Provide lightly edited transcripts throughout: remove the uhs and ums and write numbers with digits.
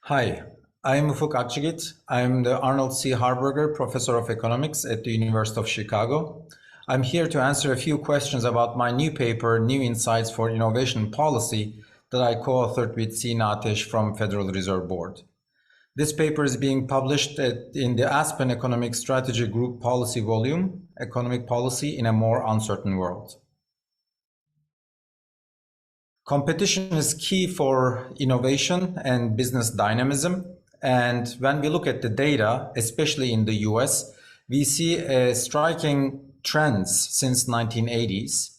Hi, I'm Ufuk Akçigit. I'm the Arnold C. Harburger Professor of Economics at the University of Chicago. I'm here to answer a few questions about my new paper, New Insights for Innovation Policy, that I co-authored with Sina Ateş from Federal Reserve Board. This paper is being published in the Aspen Economic Strategy Group Policy Volume, Economic Policy in a More Uncertain World. Competition is key for innovation and business dynamism. And when we look at the data, especially in the US, we see striking trends since 1980s.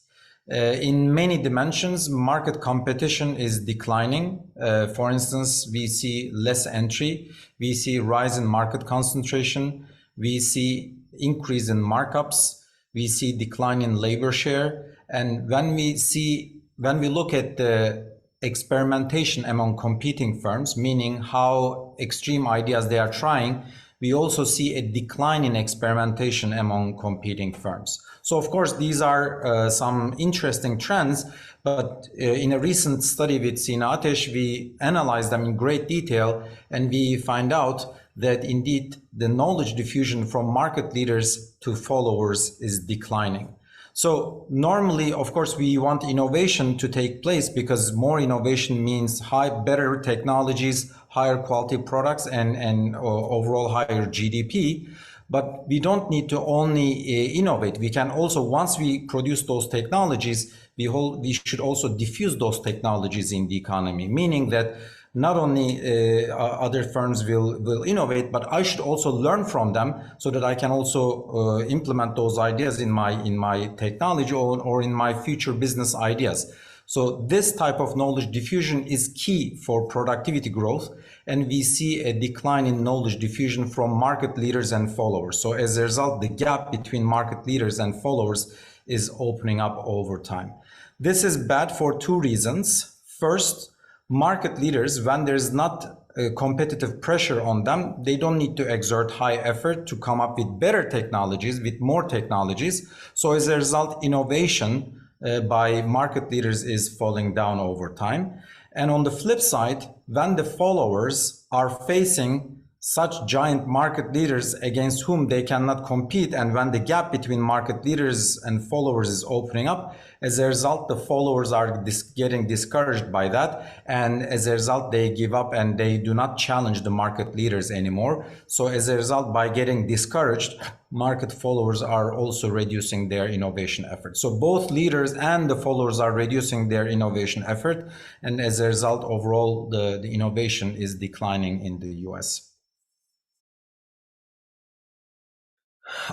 In many dimensions, market competition is declining. For instance, we see less entry, we see rise in market concentration, we see increase in markups, we see decline in labor share. And when we look at the experimentation among competing firms, meaning how extreme ideas they are trying, we also see a decline in experimentation among competing firms. So of course, these are some interesting trends, but in a recent study with Sina Ateş, we analyzed them in great detail, and we find out that indeed the knowledge diffusion from market leaders to followers is declining. So normally, of course, we want innovation to take place because more innovation means better technologies, higher quality products, and overall higher GDP. But we don't need to only innovate. We can also, once we produce those technologies, we should also diffuse those technologies in the economy, meaning that not only other firms will innovate, but I should also learn from them so that I can also implement those ideas in my technology or in my future business ideas. So this type of knowledge diffusion is key for productivity growth, and we see a decline in knowledge diffusion from market leaders and followers. So as a result, the gap between market leaders and followers is opening up over time. This is bad for two reasons. First, market leaders, when there's not competitive pressure on them, they don't need to exert high effort to come up with better technologies, with more technologies. So as a result, innovation by market leaders is falling down over time. And on the flip side, when the followers are facing such giant market leaders against whom they cannot compete, and when the gap between market leaders and followers is opening up, as a result, the followers are getting discouraged by that, and as a result, they give up and they do not challenge the market leaders anymore. So as a result, by getting discouraged, market followers are also reducing their innovation effort. So both leaders and the followers are reducing their innovation effort, and as a result, overall, the innovation is declining in the US.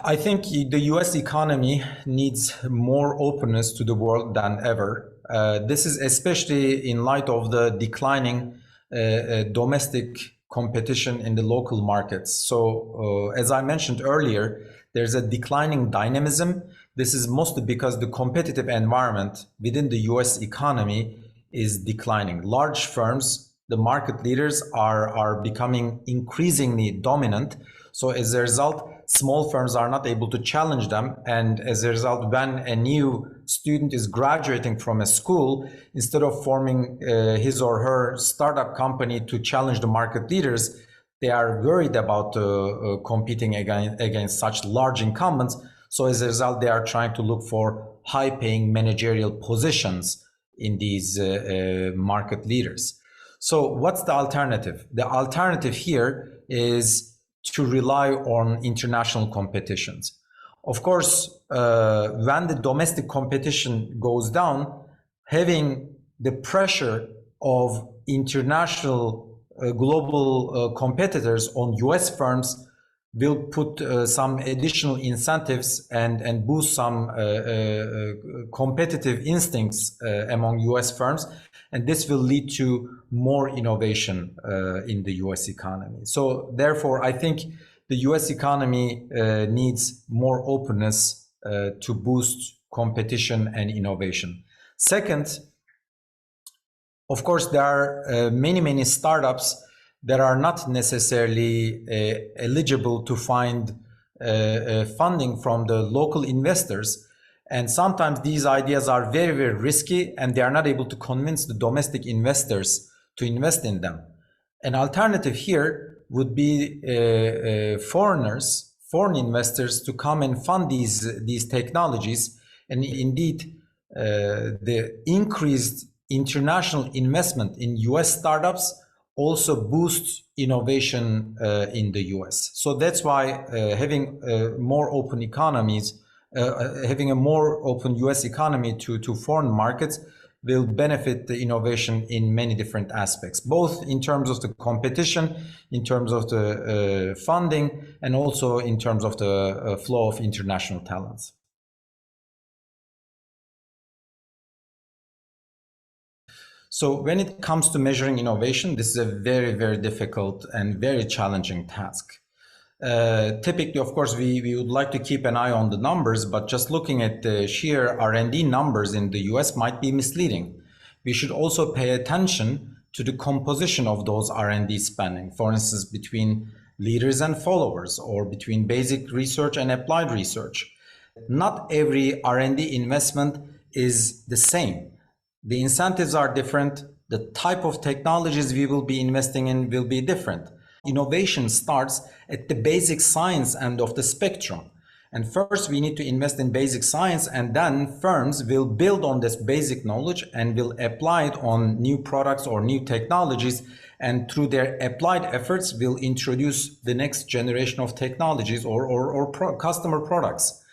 I think the US economy needs more openness to the world than ever. This is especially in light of the declining domestic competition in the local markets. So as I mentioned earlier, there's a declining dynamism. This is mostly because the competitive environment within the US economy is declining. Large firms, the market leaders are becoming increasingly dominant. So as a result, small firms are not able to challenge them. And as a result, when a new student is graduating from a school, instead of forming his or her startup company to challenge the market leaders, they are worried about competing against such large incumbents. So as a result, they are trying to look for high-paying managerial positions in these market leaders. So what's the alternative? The alternative here is to rely on international competitions. Of course, when the domestic competition goes down, having the pressure of international global competitors on US firms will put some additional incentives and boost some competitive instincts among US firms. And this will lead to more innovation in the US economy. So therefore, I think the US economy needs more openness to boost competition and innovation. Second, of course, there are many startups that are not necessarily eligible to find funding from the local investors. And sometimes these ideas are very risky, and they are not able to convince the domestic investors to invest in them. An alternative here would be foreign investors to come and fund these technologies, and indeed the increased international investment in US startups also boosts innovation in the US. So that's why having more open economies, having a more open US economy to foreign markets will benefit the innovation in many different aspects, both in terms of the competition, in terms of the funding, and also in terms of the flow of international talents. So when it comes to measuring innovation, this is a very, very difficult and very challenging task. Typically, of course, we would like to keep an eye on the numbers, but just looking at the sheer R&D numbers in the US might be misleading. We should also pay attention to the composition of those R&D spending, for instance, between leaders and followers, or between basic research and applied research. Not every R&D investment is the same. The incentives are different. The type of technologies we will be investing in will be different. Innovation starts at the basic science end of the spectrum. And first we need to invest in basic science, and then firms will build on this basic knowledge and will apply it on new products or new technologies. And through their applied efforts will introduce the next generation of technologies or customer products.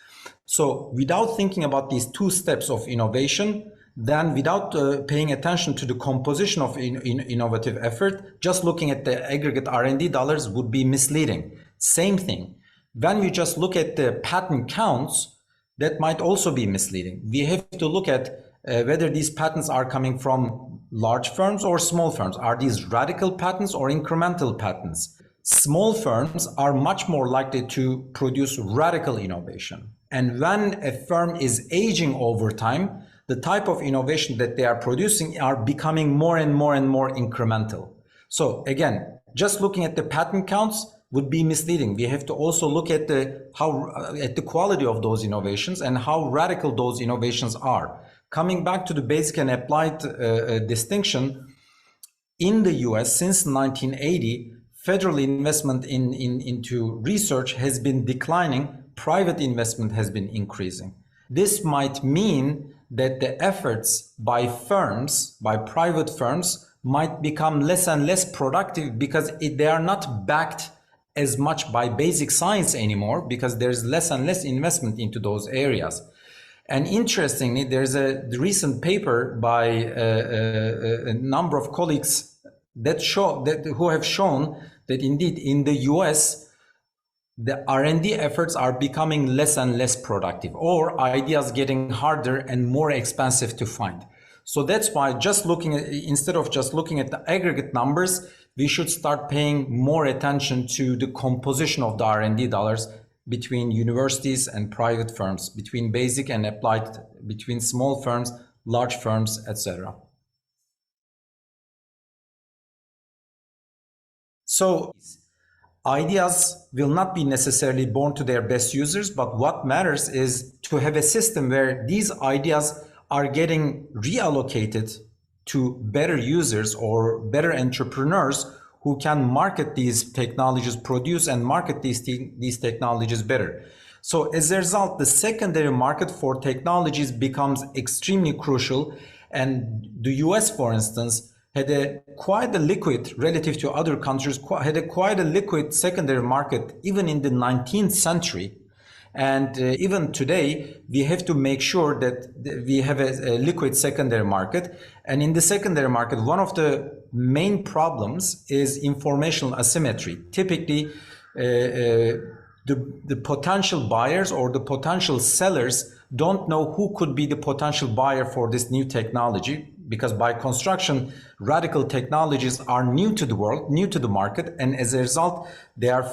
So without thinking about these two steps of innovation, then without paying attention to the composition of innovative effort, just looking at the aggregate R&D dollars would be misleading. Same thing. When we just look at the patent counts, that might also be misleading. We have to look at whether these patents are coming from large firms or small firms. Are these radical patents or incremental patents? Small firms are much more likely to produce radical innovation. And when a firm is aging over time, the type of innovation that they are producing are becoming more and more and more incremental. So again, just looking at the patent counts would be misleading. We have to also look at the quality of those innovations and how radical those innovations are. Coming back to the basic and applied distinction, in the US since 1980, federal investment into research has been declining, private investment has been increasing. This might mean that the efforts by firms, by private firms, might become less and less productive because they are not backed as much by basic science anymore, because there's less and less investment into those areas. And interestingly, there's a recent paper by a number of colleagues who have shown that indeed in the US, the R&D efforts are becoming less and less productive, or ideas getting harder and more expensive to find. So that's why instead of just looking at the aggregate numbers, we should start paying more attention to the composition of the R&D dollars between universities and private firms, between basic and applied, between small firms, large firms, etc. So ideas will not be necessarily born to their best users, but what matters is to have a system where these ideas are getting reallocated to better users or better entrepreneurs who can market these technologies, produce and market these technologies better. So as a result, the secondary market for technologies becomes extremely crucial. And the US, for instance, had quite a liquid, relative to other countries, quite a liquid secondary market even in the 19th century. And even today, we have to make sure that we have a liquid secondary market. And in the secondary market, one of the main problems is informational asymmetry. Typically, the potential buyers or the potential sellers don't know who could be the potential buyer for this new technology, because by construction, radical technologies are new to the world, new to the market, and as a result, they are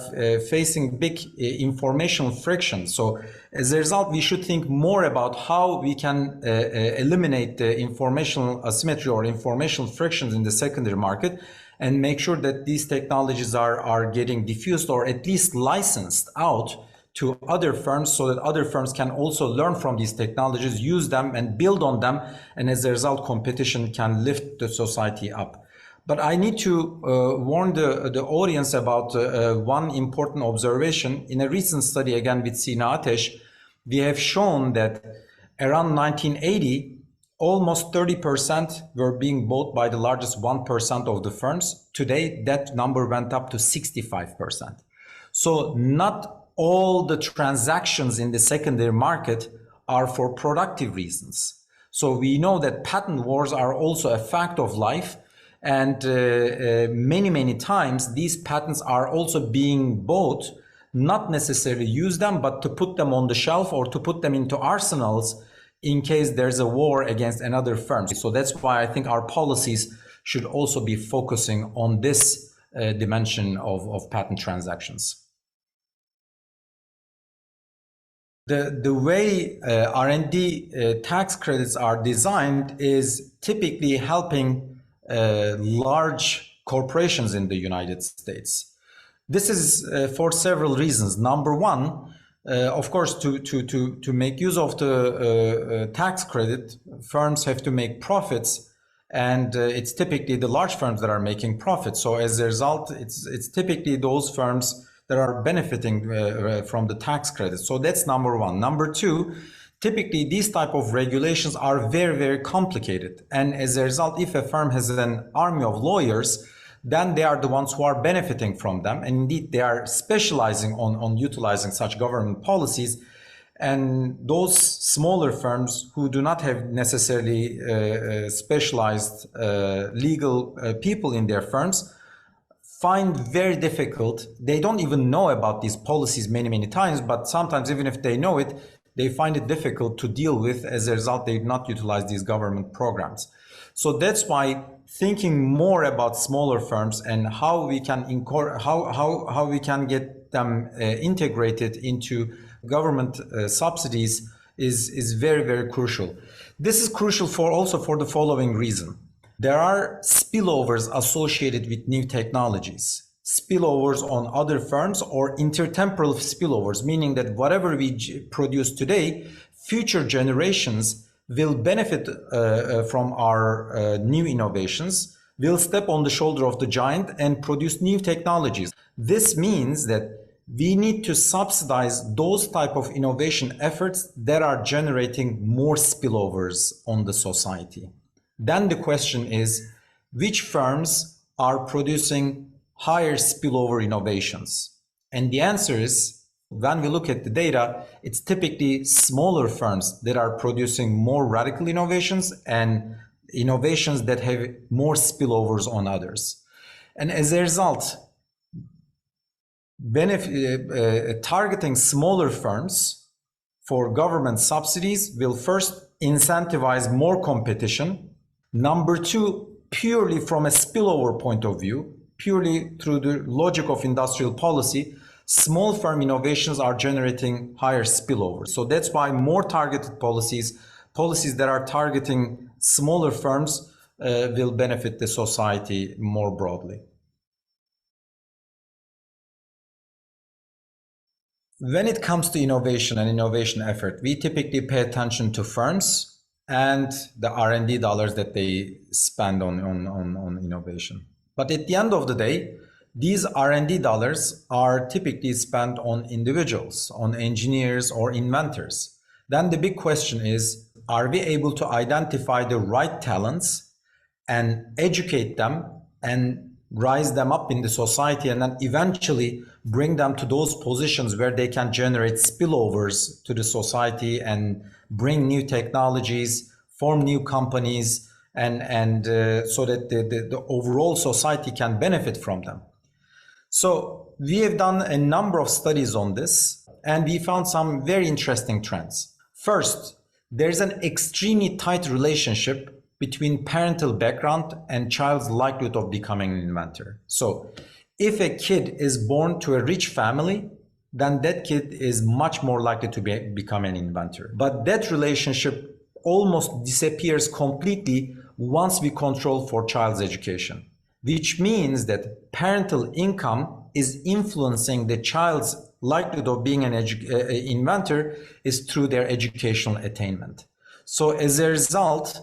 facing big informational friction. So as a result, we should think more about how we can eliminate the informational asymmetry or informational frictions in the secondary market, and make sure that these technologies are getting diffused or at least licensed out to other firms, so that other firms can also learn from these technologies, use them and build on them, and as a result, competition can lift the society up. But I need to warn the audience about one important observation. In a recent study, again with Sina Ateş, we have shown that around 1980, almost 30% were being bought by the largest 1% of the firms. Today, that number went up to 65%. So not all the transactions in the secondary market are for productive reasons. So we know that patent wars are also a fact of life. And many times these patents are also being bought, not necessarily use them, but to put them on the shelf or to put them into arsenals in case there's a war against another firm. So that's why I think our policies should also be focusing on this dimension of patent transactions. The way R&D tax credits are designed is typically helping large corporations in the United States. This is for several reasons. Number one, of course, to make use of the tax credit, firms have to make profits, and it's typically the large firms that are making profits. So as a result, it's typically those firms that are benefiting from the tax credit. So that's number one. Number two, typically these type of regulations are very complicated. And as a result, if a firm has an army of lawyers, then they are the ones who are benefiting from them. And indeed, they are specializing on utilizing such government policies. And those smaller firms who do not have necessarily specialized legal people in their firms find very difficult. They don't even know about these policies many times, but sometimes even if they know it, they find it difficult to deal with. As a result, they do not utilize these government programs. So that's why thinking more about smaller firms and how we can how we can get them integrated into government subsidies is very crucial. This is crucial also for the following reason. There are spillovers associated with new technologies, spillovers on other firms, or intertemporal spillovers, meaning that whatever we produce today, future generations will benefit from our new innovations, will step on the shoulder of the giant and produce new technologies. This means that we need to subsidize those type of innovation efforts that are generating more spillovers on the society. Then the question is, which firms are producing higher spillover innovations? And the answer is, when we look at the data, it's typically smaller firms that are producing more radical innovations and innovations that have more spillovers on others. And as a result, targeting smaller firms for government subsidies will first incentivize more competition. Number two, purely from a spillover point of view, purely through the logic of industrial policy, small firm innovations are generating higher spillovers. So that's why more targeted policies that are targeting smaller firms will benefit the society more broadly. When it comes to innovation and innovation effort, we typically pay attention to firms and the R&D dollars that they spend on innovation. But at the end of the day, these R&D dollars are typically spent on individuals, on engineers or inventors. Then the big question is, are we able to identify the right talents and educate them and rise them up in the society and then eventually bring them to those positions where they can generate spillovers to the society and bring new technologies, form new companies, and so that the overall society can benefit from them. So we have done a number of studies on this, and we found some very interesting trends. First, there's an extremely tight relationship between parental background and child's likelihood of becoming an inventor. So if a kid is born to a rich family, then that kid is much more likely to become an inventor. But that relationship almost disappears completely once we control for child's education, which means that parental income is influencing the child's likelihood of being an inventor is through their educational attainment. So as a result,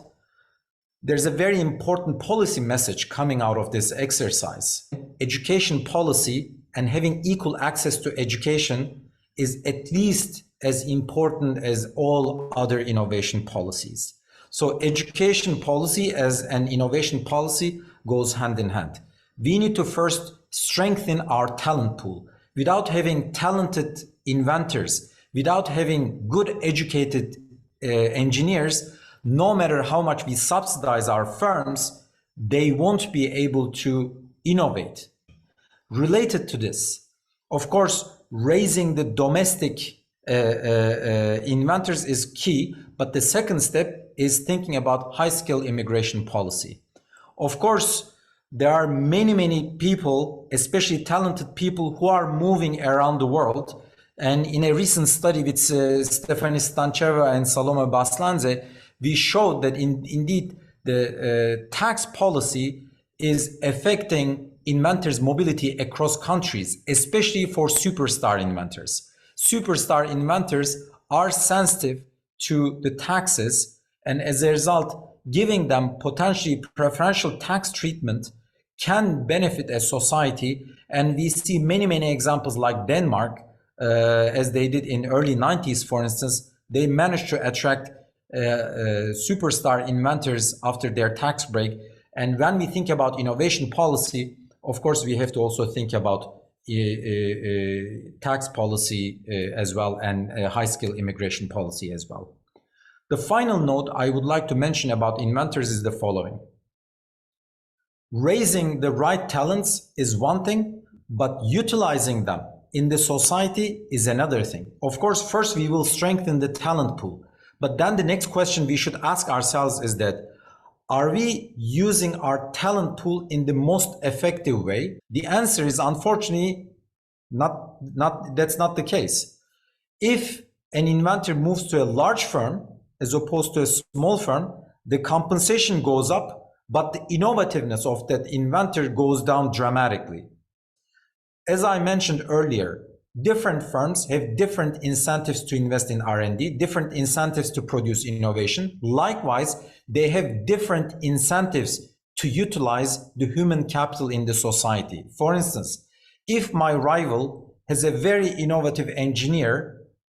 there's a very important policy message coming out of this exercise. Education policy and having equal access to education is at least as important as all other innovation policies. So education policy as an innovation policy goes hand in hand. We need to first strengthen our talent pool. Without having talented inventors, without having good educated engineers, no matter how much we subsidize our firms, they won't be able to innovate. Related to this, of course, raising the domestic inventors is key, but the second step is thinking about high-skill immigration policy. Of course, there are many people, especially talented people, who are moving around the world. And in a recent study with Stefani Stancheva and Salome Baslanze, we showed that indeed the tax policy is affecting inventors' mobility across countries, especially for superstar inventors. Superstar inventors are sensitive to the taxes, and as a result, giving them potentially preferential tax treatment can benefit a society. And we see many examples like Denmark, as they did in early 90s, for instance. They managed to attract superstar inventors after their tax break. And when we think about innovation policy, of course, we have to also think about tax policy as well, and high-skill immigration policy as well. The final note I would like to mention about inventors is the following. Raising the right talents is one thing, but utilizing them in the society is another thing. Of course, first we will strengthen the talent pool, but then the next question we should ask ourselves is that, are we using our talent pool in the most effective way? The answer is unfortunately that's not the case. If an inventor moves to a large firm as opposed to a small firm, the compensation goes up, but the innovativeness of that inventor goes down dramatically. As I mentioned earlier, different firms have different incentives to invest in R&D, different incentives to produce innovation. Likewise, they have different incentives to utilize the human capital in the society. For instance, if my rival has a very innovative engineer,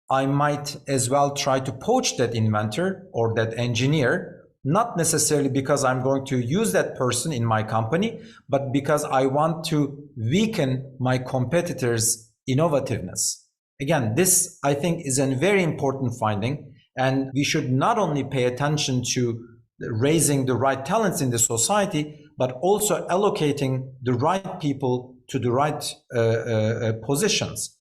I might as well try to poach that inventor or that engineer, not necessarily because I'm going to use that person in my company, but because I want to weaken my competitors' innovativeness. Again, this I think is a very important finding, and we should not only pay attention to raising the right talents in the society, but also allocating the right people to the right positions.